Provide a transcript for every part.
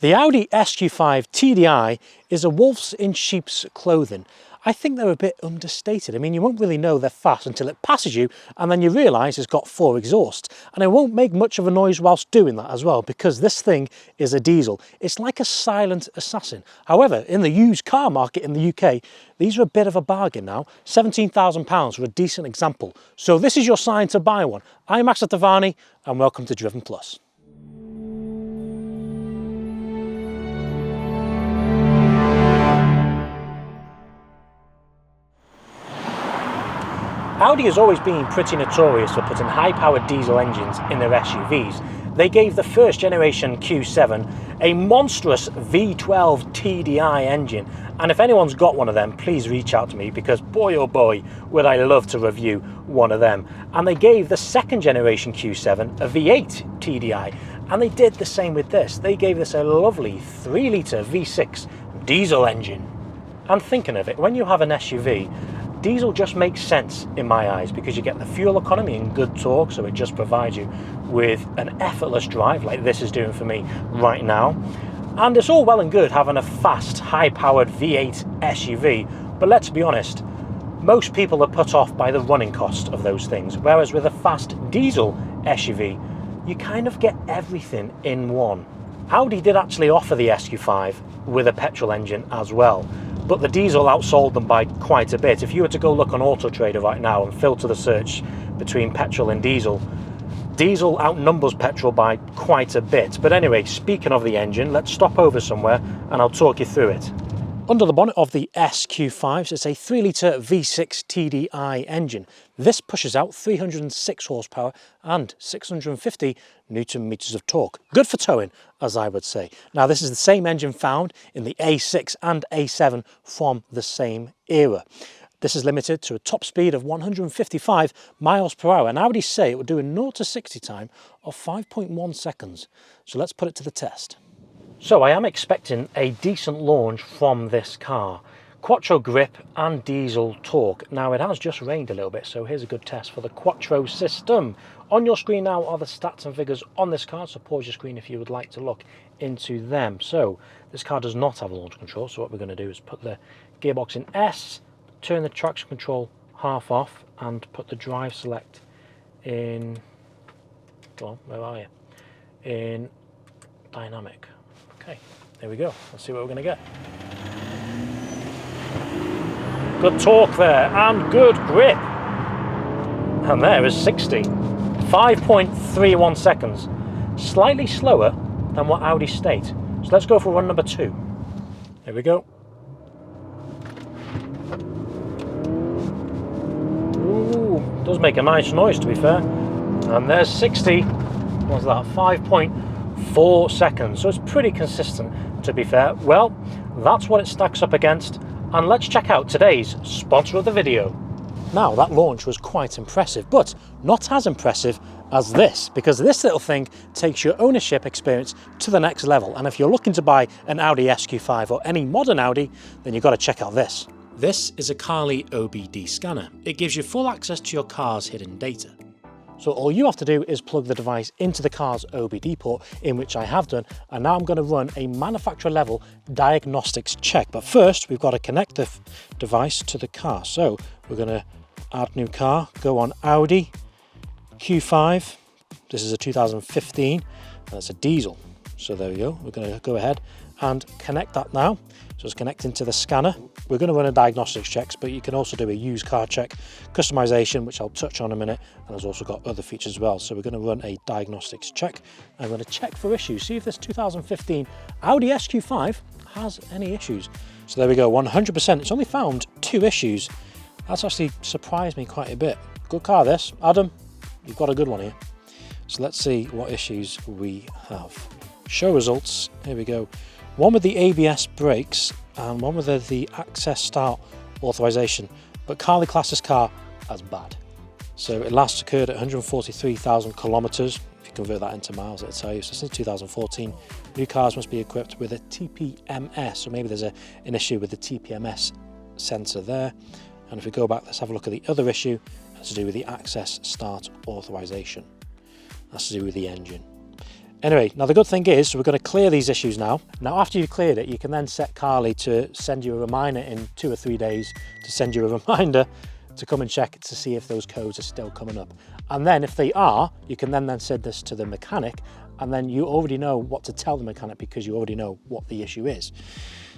The Audi SQ5 TDI is a wolf's in sheep's clothing. I think they're a bit understated. I mean, you won't really know they're fast until it passes you, and then you realise it's got 4 exhausts. And it won't make much of a noise whilst doing that as well, because this thing is a diesel. It's like a silent assassin. However, in the used car market in the UK, these are a bit of a bargain now. £17,000 for a decent example. So this is your sign to buy one. I'm Max Tavani, and welcome to Driven Plus. Audi has always been pretty notorious for putting high-powered diesel engines in their SUVs. They gave the first generation Q7 a monstrous V12 TDI engine, and if anyone's got one of them, please reach out to me, because boy oh boy would I love to review one of them. And they gave the second generation Q7 a V8 TDI, and they did the same with this. They gave this a lovely 3-litre V6 diesel engine. And thinking of it, when you have an SUV, diesel just makes sense in my eyes, because you get the fuel economy and good torque, so it just provides you with an effortless drive like this is doing for me right now. And it's all well and good having a fast, high-powered V8 SUV, but let's be honest, most people are put off by the running cost of those things, whereas with a fast diesel SUV, you kind of get everything in one. Audi did actually offer the SQ5 with a petrol engine as well, but the diesel outsold them by quite a bit. If you were to go look on Auto Trader right now and filter the search between petrol and diesel, diesel outnumbers petrol by quite a bit. But anyway, speaking of the engine, let's stop over somewhere and I'll talk you through it. Under the bonnet of the SQ5, it's a 3-litre V6 TDI engine. This pushes out 306 horsepower and 650 Newton meters of torque. Good for towing, as I would say. Now, this is the same engine found in the A6 and A7 from the same era. This is limited to a top speed of 155 miles per hour, and Audi say it would do a 0 to 60 time of 5.1 seconds. So let's put it to the test. So I am expecting a decent launch from this car. Quattro grip and diesel torque. Now, it has just rained a little bit, so here's a good test for the Quattro system. On your screen now are the stats and figures on this car, so pause your screen if you would like to look into them. So this car does not have a launch control, so what we're going to do is put the gearbox in S, turn the traction control half off, and put the drive select in, go on, where are you? In dynamic. Okay, there we go. Let's see what we're going to get. Good torque there and good grip. And there is 60. 5.31 seconds. Slightly slower than what Audi state. So let's go for run number 2. Here we go. Ooh, does make a nice noise, to be fair. And there's 60. What's that? 5.4 seconds. So it's pretty consistent, to be fair. Well, that's what it stacks up against. And let's check out today's sponsor of the video. Now, that launch was quite impressive, but not as impressive as this, because this little thing takes your ownership experience to the next level. And if you're looking to buy an Audi SQ5 or any modern Audi, then you've got to check out this. This is a Carly OBD scanner. It gives you full access to your car's hidden data. So all you have to do is plug the device into the car's OBD port, in which I have done, and now I'm going to run a manufacturer level diagnostics check. But first, we've got to connect the device to the car. So we're going to add new car, go on Audi Q5. This is a 2015, that's a diesel. So there we go, we're going to go ahead and connect that now. So it's connecting to the scanner. We're going to run a diagnostics checks, but you can also do a used car check, customization, which I'll touch on in a minute, and it's also got other features as well. So we're going to run a diagnostics check. I'm going to check for issues, see if this 2015 Audi SQ5 has any issues. So there we go, 100%. It's only found 2 issues. That's actually surprised me quite a bit. Good car this. Adam, you've got a good one here. So let's see what issues we have. Show results, here we go. One with the ABS brakes and one with the access start authorization, but Carly classed this car as bad. So it last occurred at 143,000 kilometers. If you convert that into miles, it'll tell you. So since 2014, new cars must be equipped with a TPMS, so maybe there's an issue with the TPMS sensor there. And if we go back, let's have a look at the other issue. That's to do with the access start authorization. That's to do with the engine. Anyway, now the good thing is, we're going to clear these issues now. Now, after you've cleared it, you can then set Carly to send you a reminder in 2 or 3 days to send you a reminder to come and check to see if those codes are still coming up. And then if they are, you can then send this to the mechanic, and then you already know what to tell the mechanic because you already know what the issue is.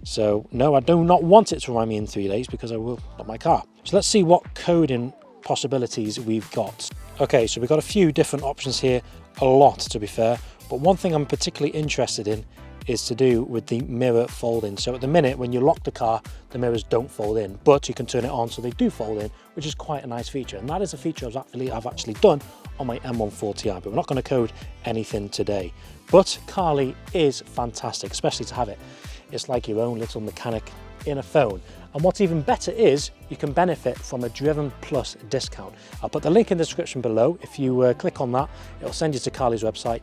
So no, I do not want it to remind me in 3 days because I will stop my car. So let's see what coding possibilities we've got. Okay, so we've got a few different options here, a lot to be fair, but one thing I'm particularly interested in is to do with the mirror folding. So at the minute, when you lock the car, the mirrors don't fold in, but you can turn it on so they do fold in, which is quite a nice feature. And that is a feature I've actually done on my M1 Ti, but we're not going to code anything today. But Carly is fantastic, especially to have it. It's like your own little mechanic in a phone. And what's even better is you can benefit from a Driven Plus discount. I'll put the link in the description below. If you click on that, it'll send you to Carly's website.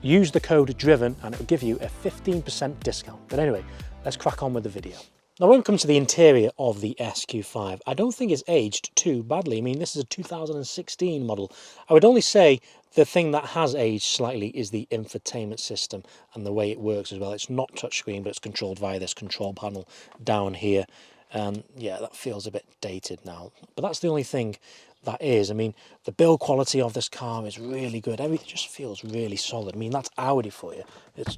Use the code DRIVEN and it will give you a 15% discount. But anyway, let's crack on with the video. Now, when it comes to the interior of the SQ5, I don't think it's aged too badly. I mean, this is a 2016 model. I would only say the thing that has aged slightly is the infotainment system and the way it works as well. It's not touchscreen, but it's controlled via this control panel down here. And yeah, that feels a bit dated now. But that's the only thing that is. I mean, the build quality of this car is really good. Everything just feels really solid. I mean, that's Audi for you. It's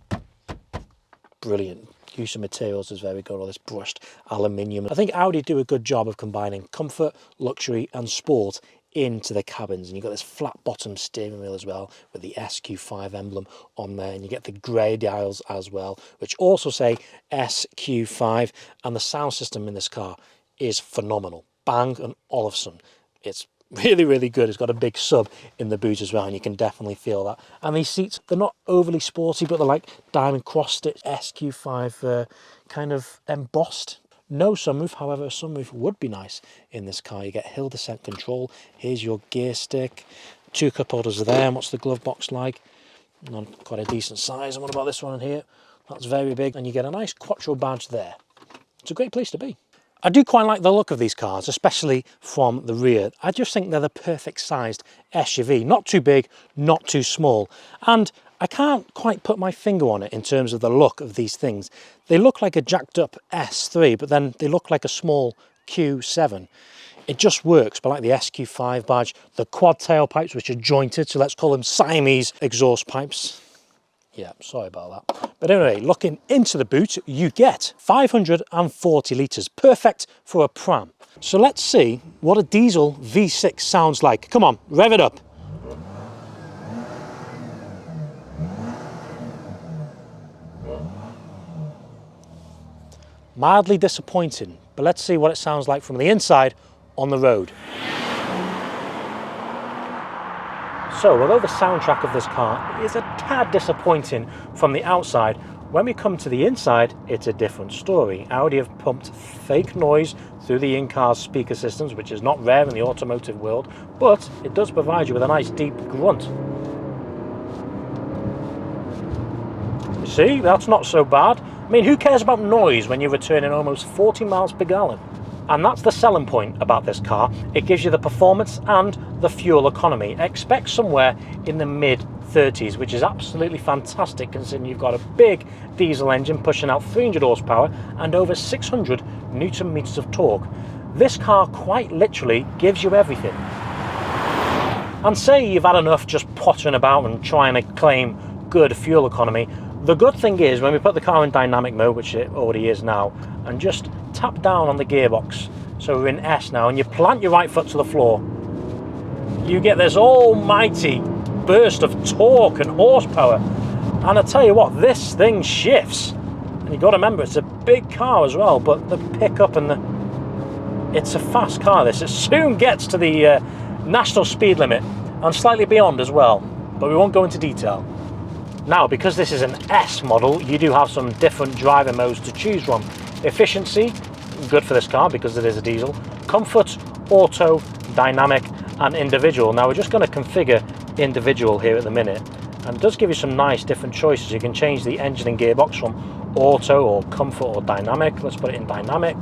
brilliant. Use of materials is very good, all this brushed aluminium. I think Audi do a good job of combining comfort, luxury and sport into the cabins. And you've got this flat bottom steering wheel as well with the SQ5 emblem on there, and you get the grey dials as well, which also say SQ5. And the sound system in this car is phenomenal. Bang & Olufsen. It's really, really good. It's got a big sub in the boot as well, and you can definitely feel that. And these seats, they're not overly sporty, but they're like diamond cross-stitch SQ5 kind of embossed. No sunroof, however, a sunroof would be nice in this car. You get hill descent control. Here's your gear stick. 2 cup holders are there. And what's the glove box like? Not quite a decent size. And what about this one in here? That's very big. And you get a nice Quattro badge there. It's a great place to be. I do quite like the look of these cars, especially from the rear. I just think they're the perfect sized SUV. Not too big, not too small. And I can't quite put my finger on it in terms of the look of these things. They look like a jacked up S3, but then they look like a small Q7. It just works, but like the SQ5 badge, the quad tailpipes, which are jointed, so let's call them Siamese exhaust pipes. Yeah, sorry about that. But anyway, looking into the boot, you get 540 litres, perfect for a pram. So let's see what a diesel V6 sounds like. Come on, rev it up. Mildly disappointing, but let's see what it sounds like from the inside on the road. So, although the soundtrack of this car is a tad disappointing from the outside, when we come to the inside, it's a different story. Audi have pumped fake noise through the in-car speaker systems, which is not rare in the automotive world, but it does provide you with a nice deep grunt. See, that's not so bad. I mean, who cares about noise when you're returning almost 40 miles per gallon? And that's the selling point about this car. It gives you the performance and the fuel economy. Expect somewhere in the mid-30s, which is absolutely fantastic considering you've got a big diesel engine pushing out 300 horsepower and over 600 Newton meters of torque. This car quite literally gives you everything. And say you've had enough just pottering about and trying to claim good fuel economy. The good thing is when we put the car in dynamic mode, which it already is now, and just tap down on the gearbox, so we're in S now, and you plant your right foot to the floor, you get this almighty burst of torque and horsepower. And I tell you what, this thing shifts. And you've got to remember, it's a big car as well, but the pickup and it's a fast car, this. It soon gets to the national speed limit and slightly beyond as well, but we won't go into detail. Now, because this is an S model, you do have some different driving modes to choose from. Efficiency, good for this car because it is a diesel. Comfort, auto, dynamic, and individual. Now, we're just going to configure individual here at the minute, and it does give you some nice different choices. You can change the engine and gearbox from auto or comfort or dynamic. Let's put it in dynamic.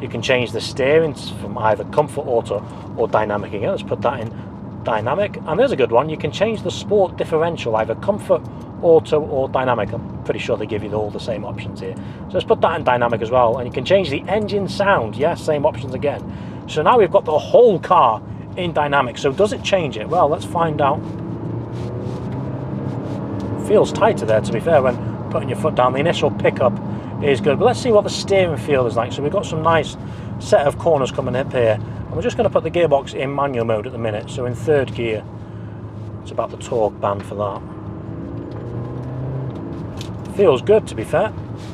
You can change the steering from either comfort, auto, or dynamic again. Let's put that in dynamic. And there's a good one. You can change the sport differential, either comfort auto or dynamic. I'm pretty sure they give you all the same options here. So let's put that in dynamic as well, and you can change the engine sound. Yes, same options again. So now we've got the whole car in dynamic. So does it change it? Well, let's find out. Feels tighter there, to be fair, when putting your foot down. The initial pickup is good, but let's see what the steering feel is like. So we've got some nice set of corners coming up here, and we're just going to put the gearbox in manual mode at the minute, so in third gear. It's about the torque band for that. Feels good, to be fair.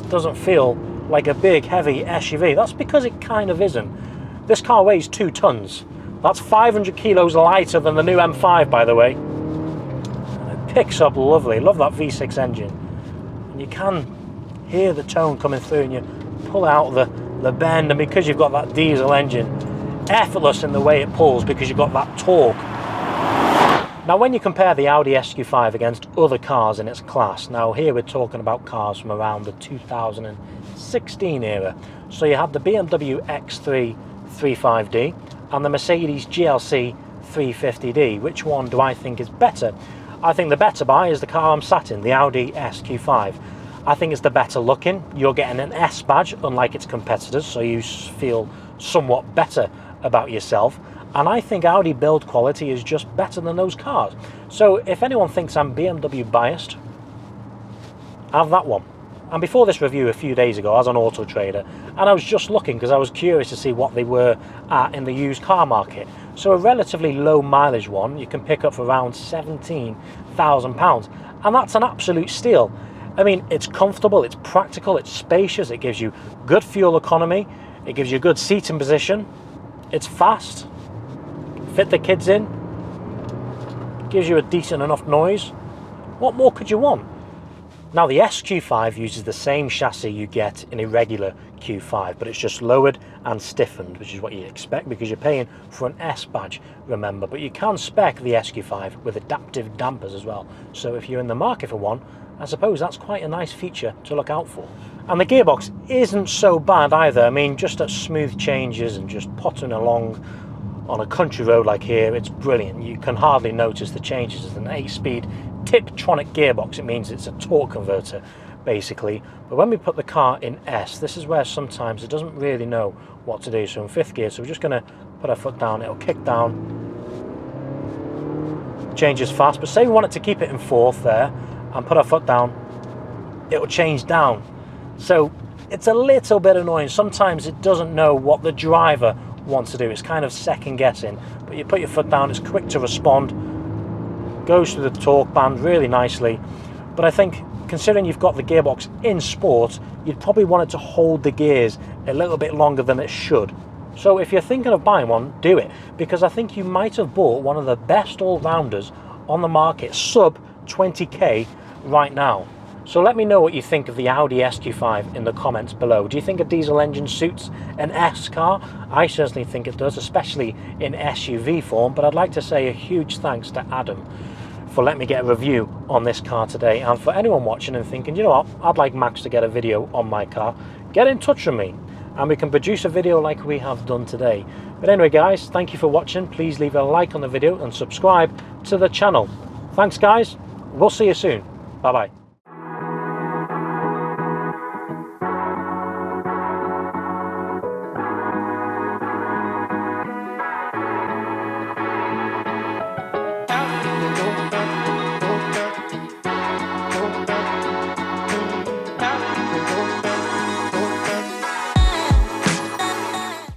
Doesn't feel like a big heavy SUV. That's because it kind of isn't. This car weighs 2 tons. That's 500 kilos lighter than the new M5, by the way. And it picks up lovely. Love that V6 engine. And you can hear the tone coming through, and you pull out the bend, and because you've got that diesel engine, effortless in the way it pulls because you've got that torque. Now, when you compare the Audi SQ5 against other cars in its class, now here we're talking about cars from around the 2016 era. So you have the BMW X3 35D and the Mercedes GLC 350D. Which one do I think is better? I think the better buy is the car I'm sat in, the Audi SQ5. I think it's the better looking. You're getting an S badge, unlike its competitors, so you feel somewhat better about yourself. And I think Audi build quality is just better than those cars. So if anyone thinks I'm BMW biased, have that one. And before this review a few days ago, I was on Auto Trader, and I was just looking because I was curious to see what they were at in the used car market. So a relatively low mileage one you can pick up for around £17,000, and that's an absolute steal. I mean, it's comfortable, it's practical, it's spacious, it gives you good fuel economy, it gives you good seating position, it's fast, fit the kids in, gives you a decent enough noise. What more could you want? Now, the SQ5 uses the same chassis you get in a regular Q5, but it's just lowered and stiffened, which is what you expect because you're paying for an S badge, remember. But you can spec the SQ5 with adaptive dampers as well. So if you're in the market for one, I suppose that's quite a nice feature to look out for. And the gearbox isn't so bad either. I mean, just at smooth changes and just potting along on a country road like here, it's brilliant. You can hardly notice the changes. It's an 8-speed Tiptronic gearbox. It means it's a torque converter, basically. But when we put the car in S, this is where sometimes it doesn't really know what to do. So in 5th gear, so we're just going to put our foot down. It'll kick down, changes fast. But say we wanted to keep it in 4th there and put our foot down, it'll change down. So it's a little bit annoying. Sometimes it doesn't know what the driver wants to do. It's kind of second guessing, but you put your foot down, it's quick to respond, goes through the torque band really nicely. But I think considering you've got the gearbox in sport, you'd probably want it to hold the gears a little bit longer than it should. So if you're thinking of buying one, do it, because I think you might have bought one of the best all-rounders on the market, sub 20k right now. So let me know what you think of the Audi SQ5 in the comments below. Do you think a diesel engine suits an S car? I certainly think it does, especially in SUV form. But I'd like to say a huge thanks to Adam for letting me get a review on this car today. And for anyone watching and thinking, you know what, I'd like Max to get a video on my car, get in touch with me and we can produce a video like we have done today. But anyway, guys, thank you for watching. Please leave a like on the video and subscribe to the channel. Thanks, guys. We'll see you soon. Bye-bye.